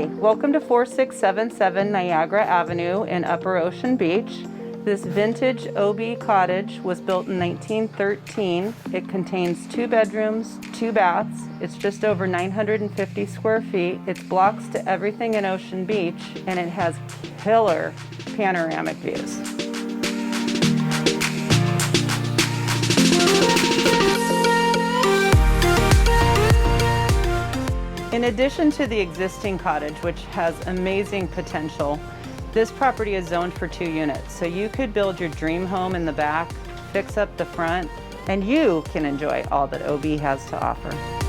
Hi, welcome to 4677 Niagara Avenue in Upper Ocean Beach. This vintage OB cottage was built in 1913. It contains 2 bedrooms, 2 baths. It's just over 950 square feet. It's blocks to everything in Ocean Beach, and it has killer panoramic views. In addition to the existing cottage, which has amazing potential, this property is zoned for 2 units. So you could build your dream home in the back, fix up the front, and you can enjoy all that OB has to offer.